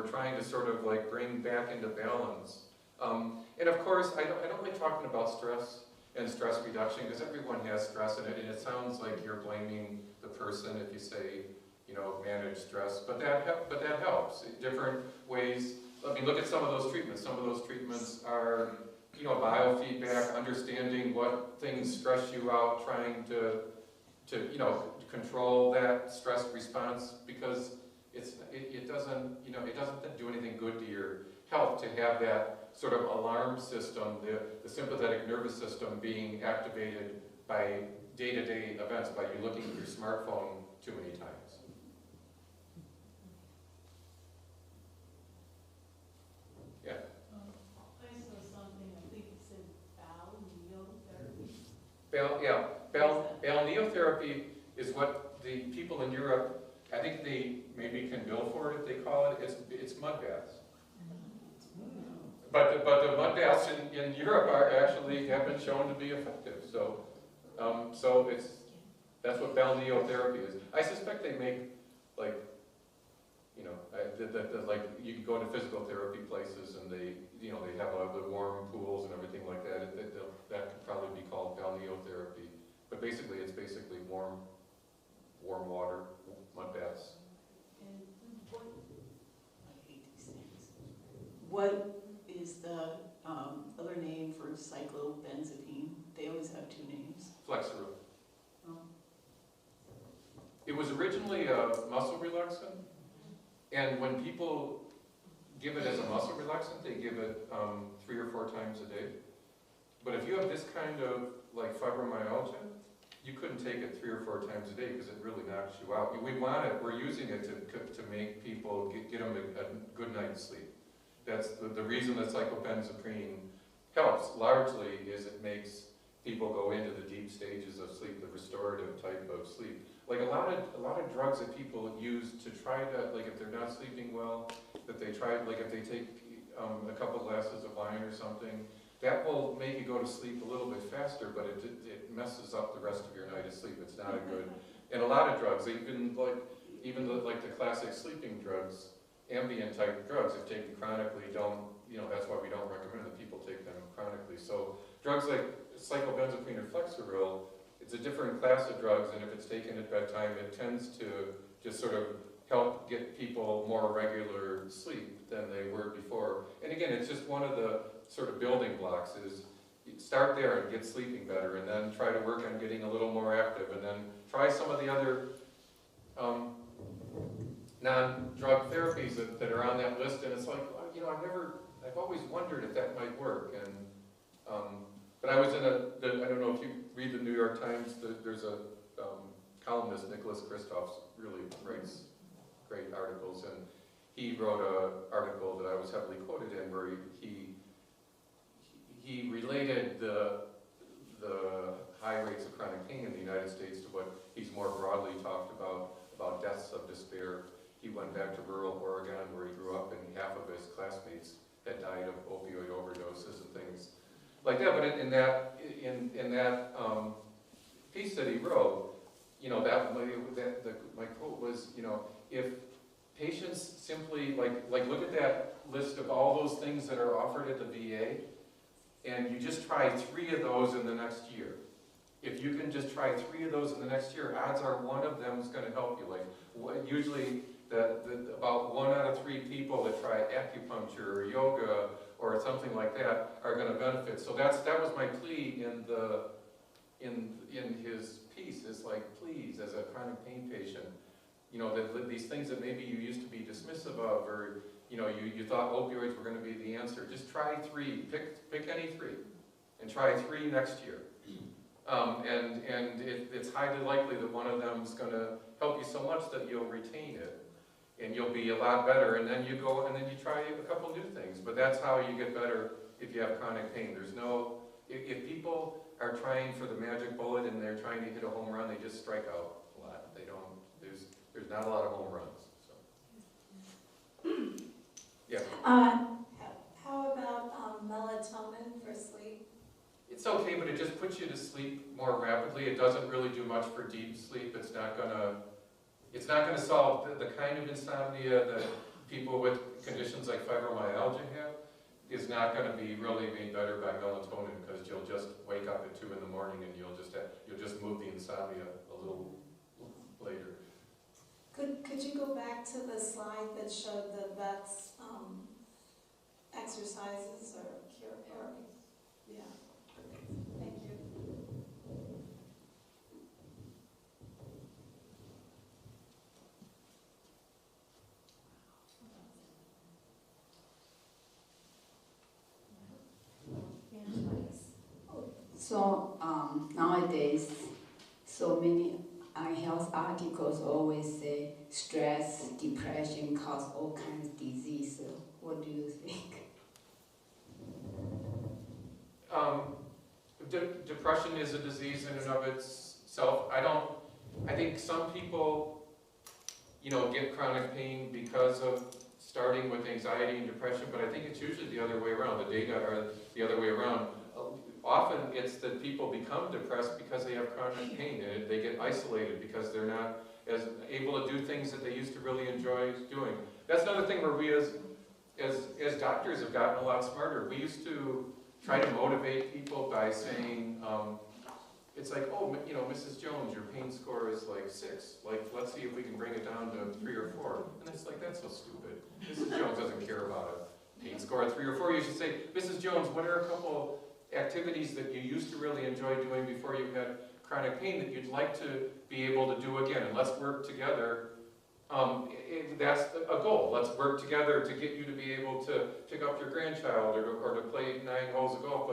trying to sort of like bring back into balance. And of course, I don't like talking about stress and stress reduction because everyone has stress in it, and it sounds like you're blaming the person if you say, you know, manage stress, but that helps. Different ways. I mean, look at some of those treatments. Some of those treatments are, you know, biofeedback, understanding what things stress you out, trying to you know, control that stress response, because it doesn't, you know, it doesn't do anything good to your health to have that sort of alarm system, the sympathetic nervous system being activated by day-to-day events, by you looking at your smartphone too many times. Yeah. I saw something, I think it said Balneotherapy is what the people in Europe, I think they maybe can bill for it if they call it, it's mud baths. But the mud baths in Europe have been shown to be effective. So that's what balneotherapy is. I suspect they make, like, you know, like you can go to physical therapy places and they have the warm pools and everything like that. That could probably be called balneotherapy. But basically, it's basically warm water, mud baths. And I hate these things. What is the other name for cyclobenzapine? They always have two names. Flexeril. Oh. It was originally a muscle relaxant, and when people give it as a muscle relaxant, they give it 3 or 4 times a day. But if you have this kind of like fibromyalgia, you couldn't take it 3 or 4 times a day because it really knocks you out. We want it. We're using it to make people get them a good night's sleep. That's the reason that cyclopentazepine helps largely is it makes people go into the deep stages of sleep, the restorative type of sleep. Like a lot of drugs that people use to try to, like if they're not sleeping well, that they try, like if they take a couple glasses of wine or something, that will make you go to sleep a little bit faster, but it messes up the rest of your night of sleep. It's not a good, and a lot of drugs, even the classic sleeping drugs, Ambien type drugs, if taken chronically, that's why we don't recommend that people take them chronically. So drugs like cyclobenzapine or Flexeril, it's a different class of drugs, and if it's taken at bedtime, it tends to just sort of help get people more regular sleep than they were before. And again, it's just one of the sort of building blocks is you start there and get sleeping better, and then try to work on getting a little more active, and then try some of the other non-drug therapies that are on that list. And it's like, you know, I've always wondered if that might work. And but I was in I don't know if you read the New York Times, there's a columnist, Nicholas Kristof, really writes great articles, and he wrote an article that I was heavily quoted in where he related the high rates of chronic pain in the United States to what he's more broadly talked about deaths of despair. He went back to rural Oregon where he grew up, and half of his classmates had died of opioid overdoses and things like that. But in that piece that he wrote, you know, my quote was, you know, if patients simply like look at that list of all those things that are offered at the VA, and you just try 3 of those in the next year. If you can just try 3 of those in the next year, odds are one of them is going to help you. Like usually, about 1 out of 3 people that try acupuncture or yoga or something like that are going to benefit. So that was my plea in his piece. Is like, please, as a chronic pain patient, you know, these things that maybe you used to be dismissive of, or, you know, you thought opioids were gonna be the answer. Just try 3, pick any 3, and try 3 next year. It's highly likely that one of them's gonna help you so much that you'll retain it, and you'll be a lot better, and then you go, and then you try a couple new things. But that's how you get better if you have chronic pain. There's no, if people are trying for the magic bullet and they're trying to hit a home run, they just strike out a lot. They don't, there's not a lot of home runs, so. Yeah. How about melatonin for sleep? It's okay, but it just puts you to sleep more rapidly. It doesn't really do much for deep sleep. It's not gonna solve the kind of insomnia that people with conditions like fibromyalgia have. Is not gonna be really made better by melatonin, because you'll just wake up at 2 in the morning and you'll just move the insomnia a little later. Could you go back to the slide that showed the vet's exercises or cure? Yeah. Thank you. So nowadays, so many health articles always say stress, depression cause all kinds of disease. So what do you think? Depression is a disease in and of itself. I think some people, you know, get chronic pain because of starting with anxiety and depression, but I think it's usually the other way around. The data are the other way around. Often it's that people become depressed because they have chronic pain, and they get isolated because they're not as able to do things that they used to really enjoy doing. That's another thing where we as doctors have gotten a lot smarter. We used to try to motivate people by saying, it's like, oh, you know, Mrs. Jones, your pain score is like 6. Like, let's see if we can bring it down to 3 or 4. And it's like, that's so stupid. Mrs. Jones doesn't care about a pain score at 3 or 4. You should say, Mrs. Jones, what are a couple activities that you used to really enjoy doing before you had chronic pain that you'd like to be able to do again? And let's work together. That's a goal. Let's work together to get you to be able to pick up your grandchild or to play 9 holes of golf.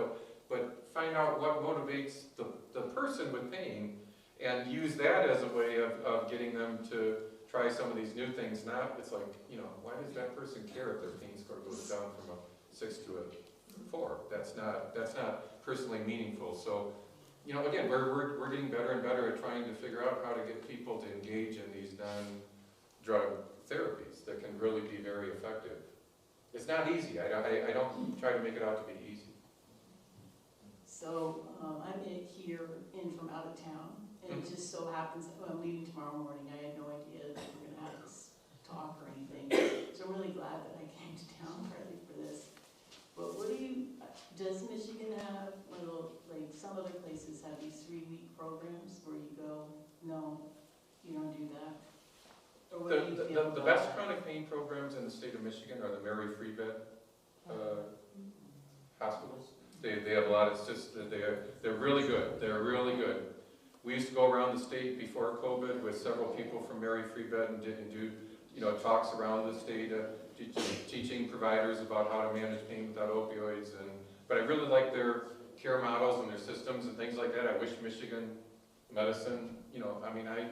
But find out what motivates the person with pain and use that as a way of getting them to try some of these new things. Not, it's like, you know, why does that person care if their pain score goes down from a 6 to a 4? That's not personally meaningful. So, you know, again, we're getting better and better at trying to figure out how to get people to engage in these non-drug therapies that can really be very effective. It's not easy. I don't try to make it out to be easy. So I'm here in from out of town, and it just so happens that I'm leaving tomorrow morning. I had no idea that we were going to have this talk or anything. So I'm really glad that I came to town partly for this. But does Michigan have little, like some other places have these 3-week programs where you go, no, you don't do that? Or what do you feel The best chronic pain programs in the state of Michigan are the Mary Free Bed hospitals. They have a lot of, it's just that they're really good. They're really good. We used to go around the state before COVID with several people from Mary Free Bed and do, you know, talks around the state, teaching providers about how to manage pain without opioids. But I really like their care models and their systems and things like that. I wish Michigan medicine, you know, I mean, I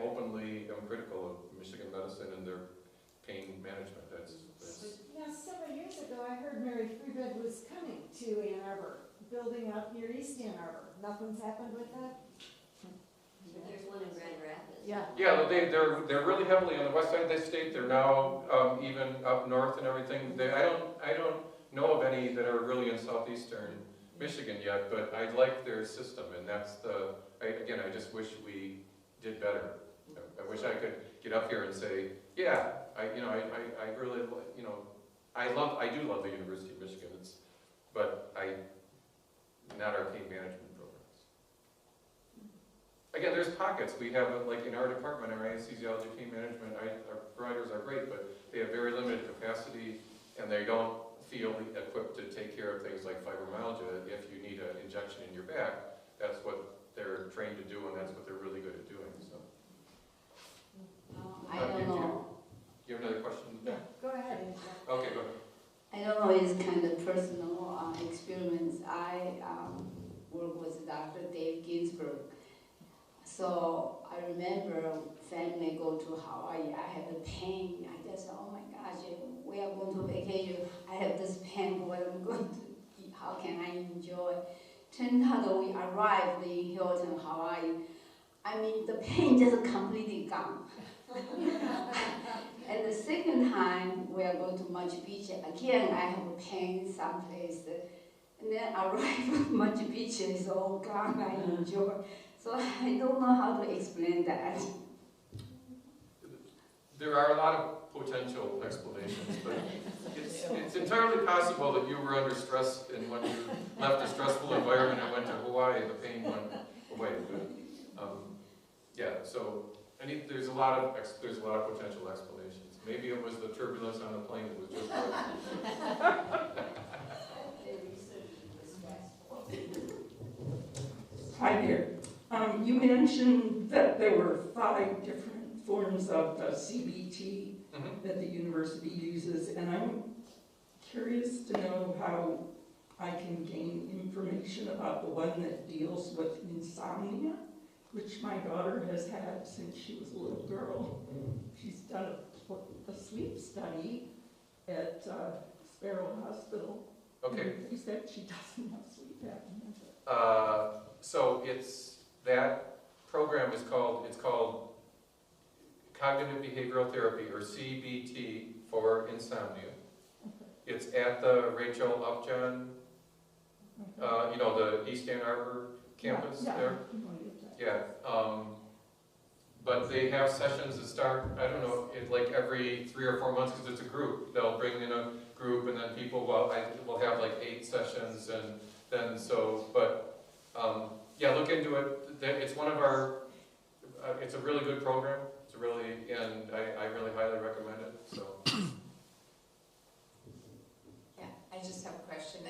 openly am critical of Michigan medicine and their pain management. Yeah, several years ago, I heard Mary Free Bed was coming to Ann Arbor, building up near East Ann Arbor. Nothing's happened with that? There's one in Grand Rapids. Yeah. Yeah, they're really heavily on the west side of the state. They're now even up north and everything. I don't know of any that are really in southeastern Michigan yet, but I like their system, and that's I just wish we did better. I wish I could get up here and say, yeah, I really, you know, I do love the University of Michigan, but not our pain management programs. Again, there's pockets. We have, like in our department, our anesthesiology pain management, our providers are great, but they have very limited capacity, and they don't feel equipped to take care of things like fibromyalgia. If you need an injection in your back, that's what they're trained to do, and that's what they're really good at doing. So. I don't know. You have another question? Yeah, go ahead, Angela. Okay, go ahead. I don't know, it's kind of personal experience. I work with Dr. Dave Ginsburg. So I remember family go to Hawaii, I had a pain. I just, oh my gosh, we are going to vacation. I have this pain, what I'm going to eat, how can I enjoy? Turned out we arrived in Hilton, Hawaii. I mean, the pain just completely gone. And the second time, we are going to Machu Picchu. Again, I have a pain someplace. And then arrive at Machu Picchu, it's all gone, I enjoy. So I don't know how to explain that. There are a lot of potential explanations, but it's entirely possible that you were under stress, and when you left a stressful environment and went to Hawaii, the pain went away. But, yeah, so there's a lot of potential explanations. Maybe it was the turbulence on the plane that was just right. Hi there. You mentioned that there were 5 different forms of CBT that the university uses, and I'm curious to know how I can gain information about the one that deals with insomnia, which my daughter has had since she was a little girl. She's done a sleep study at Sparrow Hospital. Okay. And they said she doesn't have sleep apnea. So that program is called Cognitive Behavioral Therapy, or CBT, for insomnia. Okay. It's at the Rachel Upjohn, Okay. the East Ann Arbor campus there. Yeah. But they have sessions that start, I don't know, like every 3 or 4 months, because it's a group. They'll bring in a group, and then people will have like 8 sessions, and then yeah, look into it. It's one of our, it's a really good program. And I really highly recommend it, so. Yeah, I just have a question.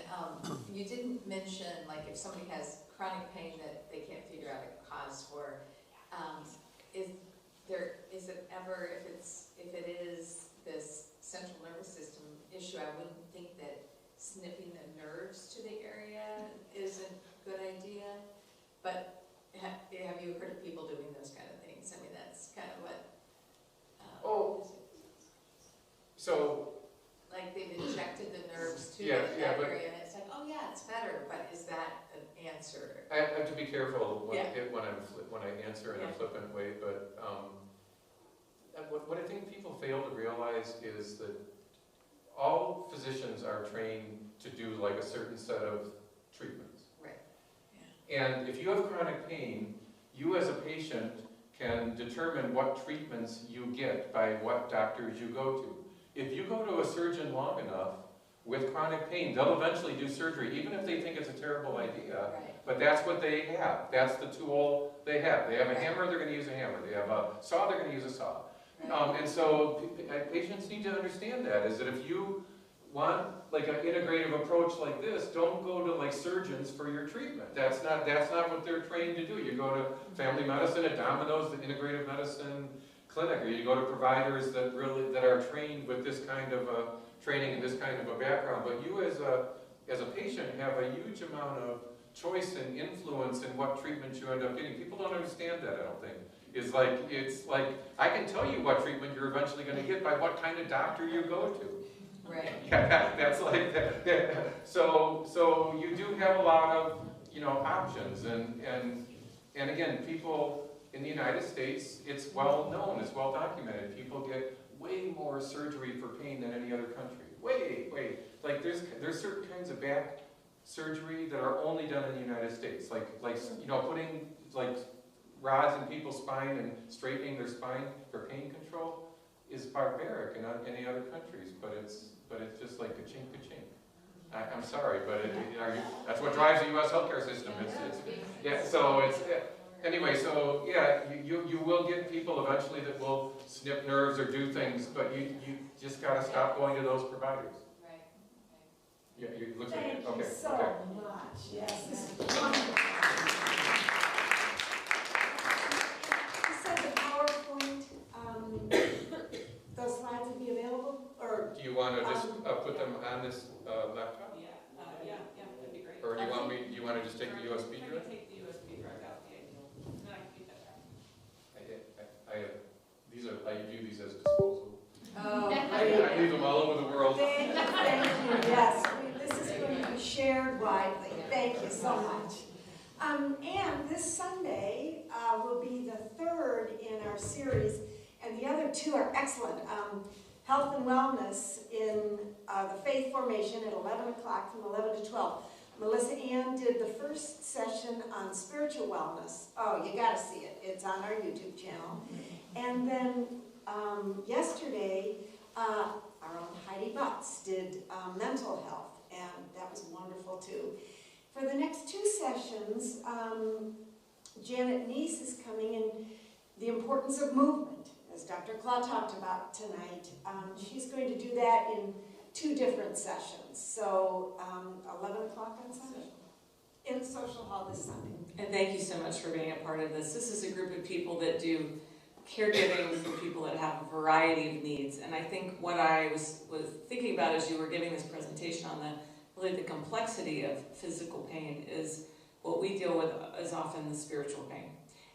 You didn't mention, like, if somebody has chronic pain that they can't figure out a cause for, is it ever, if it is this central nervous system issue, I wouldn't think that snipping the nerves to the area is a good idea, but have you heard of people doing those kind of things? I mean, that's kind of what. So. Like they've injected the nerves to Yeah, that but area, and it's like, oh yeah, it's better, but is that an answer? I have to be careful when Yeah. when I answer in a Yeah. flippant way, but what I think people fail to realize is that all physicians are trained to do like a certain set of treatments. Right. Yeah. And if you have chronic pain, you as a patient can determine what treatments you get by what doctors you go to. If you go to a surgeon long enough with chronic pain, they'll eventually do surgery, even if they think it's a terrible idea. Right. But that's what they have. That's the tool they have. They have a hammer, they're going to use a hammer. They have a saw, they're going to use a saw. Right. And so patients need to understand that, is that if you want like an integrative approach like this, don't go to like surgeons for your treatment. That's not what they're trained to do. You go to family medicine at Domino's, the integrative medicine clinic, or you go to providers that are trained with this kind of training and this kind of a background. But you as a patient have a huge amount of choice and influence in what treatment you end up getting. People don't understand that, I don't think. It's like I can tell you what treatment you're eventually going to get by what kind of doctor you go to. Right. Yeah, that's like that. Yeah. So you do have a lot of options, and again, people in the United States, it's well known, it's well documented. People get way more surgery for pain than any other country. Way. Like there's certain kinds of back surgery that are only done in the United States, like putting like rods in people's spine and straightening their spine for pain control is barbaric in any other countries, but it's just like ka-chink, ka-chink. I'm sorry, but that's what drives the U.S. healthcare system. Anyway, so yeah, you will get people eventually that will snip nerves or do things, but you just got to stop going to those providers. Right. Yeah, you look Thank at you so much. Yes, this is wonderful. You said the PowerPoint do you wanna just, put them on this, laptop? That'd be great. Or do you wanna just take the USB I drive? can take the USB drive out, the ideal, and then I can keep that back. I view these as disposable. Oh, I leave them all over the world. thank you, yes, this is going to be shared widely, thank you so much. And this Sunday will be the third in our series, and the other two are excellent. Health and wellness in the faith formation at 11 o'clock from 11 to 12. Melissa Ann did the first session on spiritual wellness. Oh, you gotta see it, it's on our YouTube channel. And then yesterday, our own Heidi Butts did mental health, and that was wonderful too. For the next two sessions, Janet Neese is coming, and the importance of movement, as Dr. Clauw talked about tonight. She's going to do that in two different sessions, so 11 o'clock on Sunday, in the social hall this Sunday. And thank you so much for being a part of this. This is a group of people that do caregiving for people that have a variety of needs. And I think what I was thinking about as you were giving this presentation on the complexity of physical pain is what we deal with is often the spiritual pain.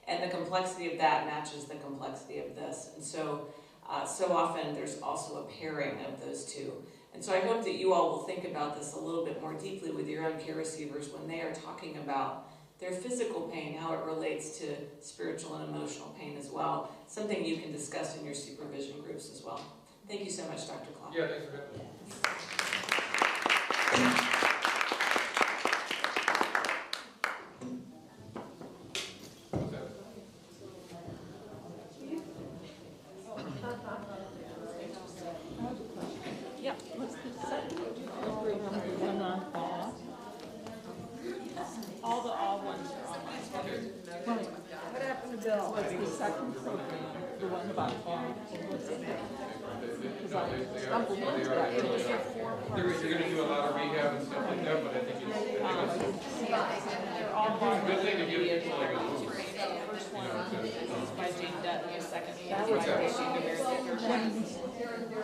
And the complexity of that matches the complexity of this. And so often there's also a pairing of those two. And so I hope that you all will think about this a little bit more deeply with your own care receivers when they are talking about their physical pain, how it relates to spiritual and emotional pain as well. Something you can discuss in your supervision groups as well. Thank you so much, Dr. Clauw. Yeah, thanks for having me. What's that? Yeah, what's the second group, the one on all? All the all ones are on. Right. What happened to Bill? What's the second program, the one about all? What's in it? Because I stumbled into that. You're gonna do a lot of rehab and stuff like that, but I think They're all it's a good thing to give people like a move. First one is by Jane Dutton, the second That one was is by Rashida Meredith. so